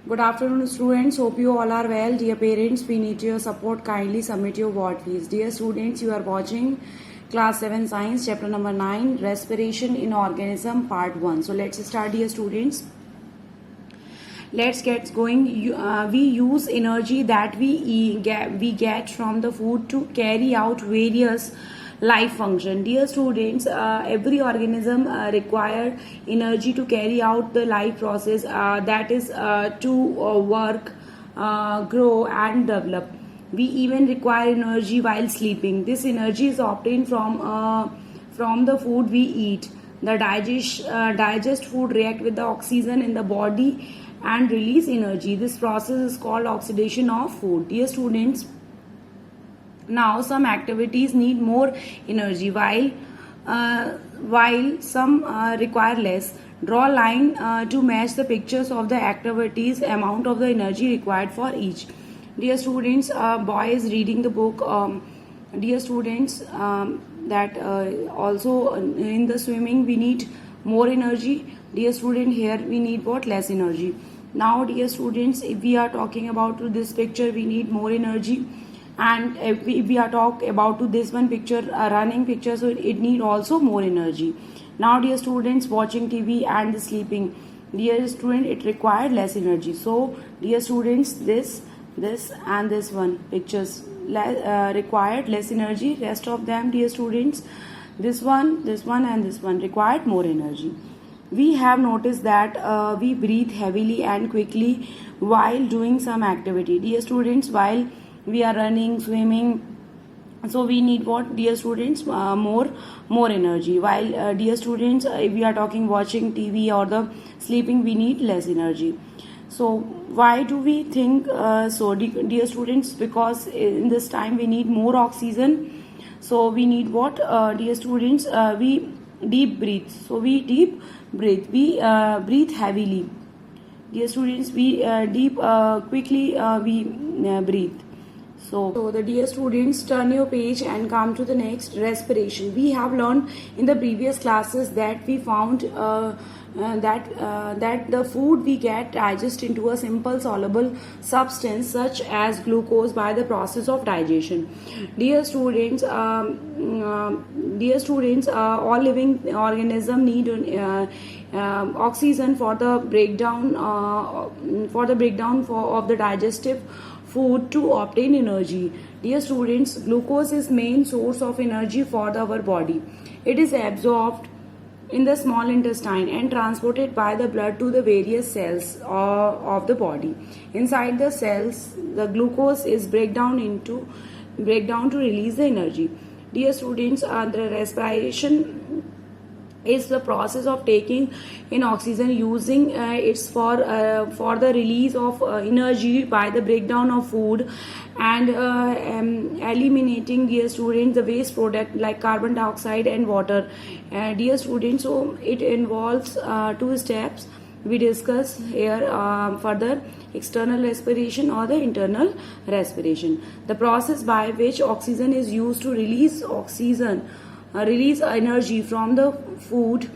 Good afternoon, students. Hope you all are well. Dear parents, we need your support. Kindly submit your word, please. Dear students, you are watching Class 7 Science, Chapter number 9, Respiration in Organism, Part 1. So, let's start, dear students. Let's get going. We use energy that we get from the food to carry out various life function. Dear students, every organism require energy to carry out the life process, that is to work, grow and develop. We even require energy while sleeping. This energy is obtained from the food we eat. The digest food react with the oxygen in the body and release energy. This process is called oxidation of food. Dear students, now some activities need more energy while some require less. Draw a line to match the pictures of the activities amount of the energy required for each. Dear students, boy is reading the book. Dear students, that also in the swimming we need more energy. Dear student, here we need what? Less energy. Now dear students, if we are talking about this picture, we need more energy. And if we are talk about to this one picture, running picture, so it need also more energy. Now dear students, watching TV and sleeping, dear student, it required less energy. So dear students, this and this one pictures required less energy. Rest of them, dear students, this one and this one required more energy. We have noticed that we breathe heavily and quickly while doing some activity. Dear students, while we are running, swimming, so we need what, dear students? More energy. While dear students, if we are talking watching TV or the sleeping, we need less energy. So why do we think so, dear students? Because in this time we need more oxygen. So we need what, dear students? We deep breathe. So we deep breathe. We breathe heavily. Dear students, we quickly we breathe. So the dear students, turn your page and come to the next, respiration. We have learned in the previous classes that we found that the food we get digest into a simple soluble substance such as glucose by the process of digestion. Dear students, all living organism need oxygen for the breakdown of the digestive food to obtain energy. Dear students, glucose is main source of energy for our body. It is absorbed in the small intestine and transported by the blood to the various cells of the body. Inside the cells, the glucose is breakdown to release the energy. Dear students, the respiration is the process of taking in oxygen, using it's for the release of energy by the breakdown of food and eliminating, dear students, the waste product like carbon dioxide and water. Dear students, so it involves two steps we discuss here further: external respiration or the internal respiration. The process by which oxygen is used to release energy from the food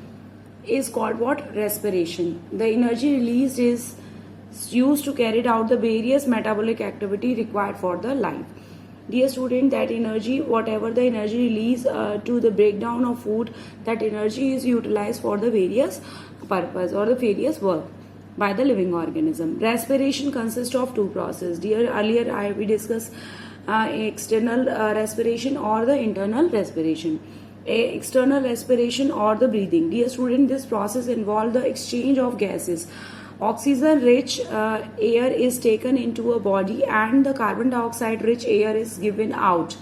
is called what? Respiration. The energy released is used to carry out the various metabolic activity required for the life. Dear student, that energy, whatever the energy released to the breakdown of food, that energy is utilized for the various purpose or the various work by the living organism. Respiration consists of two processes. Dear, earlier we discussed external respiration or the internal respiration. External respiration or the breathing. Dear student, this process involves the exchange of gases. Oxygen rich air is taken into a body and the carbon dioxide rich air is given out.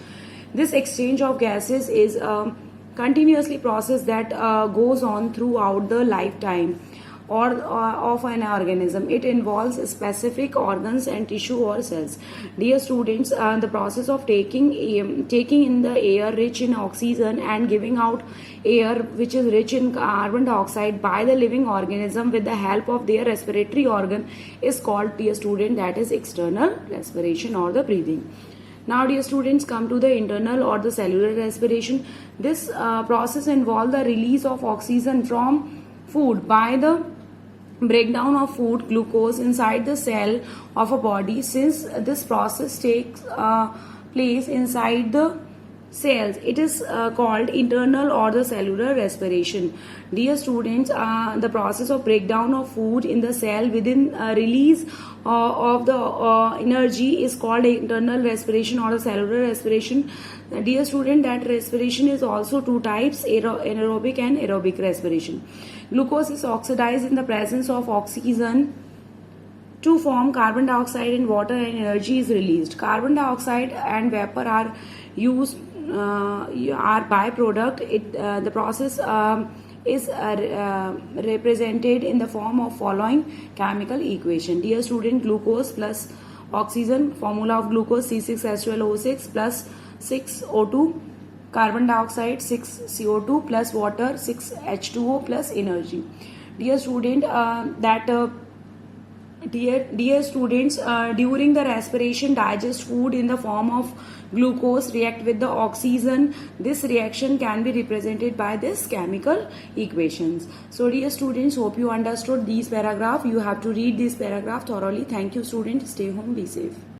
This exchange of gases is a continuously process that goes on throughout the lifetime or of an organism. It involves specific organs and tissue or cells. Dear students, the process of taking in the air rich in oxygen and giving out air which is rich in carbon dioxide by the living organism with the help of their respiratory organ is called, dear student, that is external respiration or the breathing. Now dear students, come to the internal or the cellular respiration. This process involves the release of oxygen from food by the breakdown of food glucose inside the cell of a body. Since this process takes place inside the cells, it is called internal or the cellular respiration. Dear students, the process of breakdown of food in the cell within release of the energy is called internal respiration or the cellular respiration. Dear student, that respiration is also two types, anaerobic and aerobic respiration. Glucose is oxidized in the presence of oxygen to form carbon dioxide and water, and energy is released. Carbon dioxide and vapor are used are byproduct. The process is represented in the form of following chemical equation. Dear student, glucose plus oxygen, formula of glucose C6H12O6 plus 6O2, carbon dioxide 6CO2 plus water 6H2O plus energy. Dear student, Dear students, during the respiration, digest food in the form of glucose react with the oxygen. This reaction can be represented by this chemical equations. So dear students, hope you understood these paragraph. You have to read this paragraph thoroughly. Thank you students. Stay home, be safe.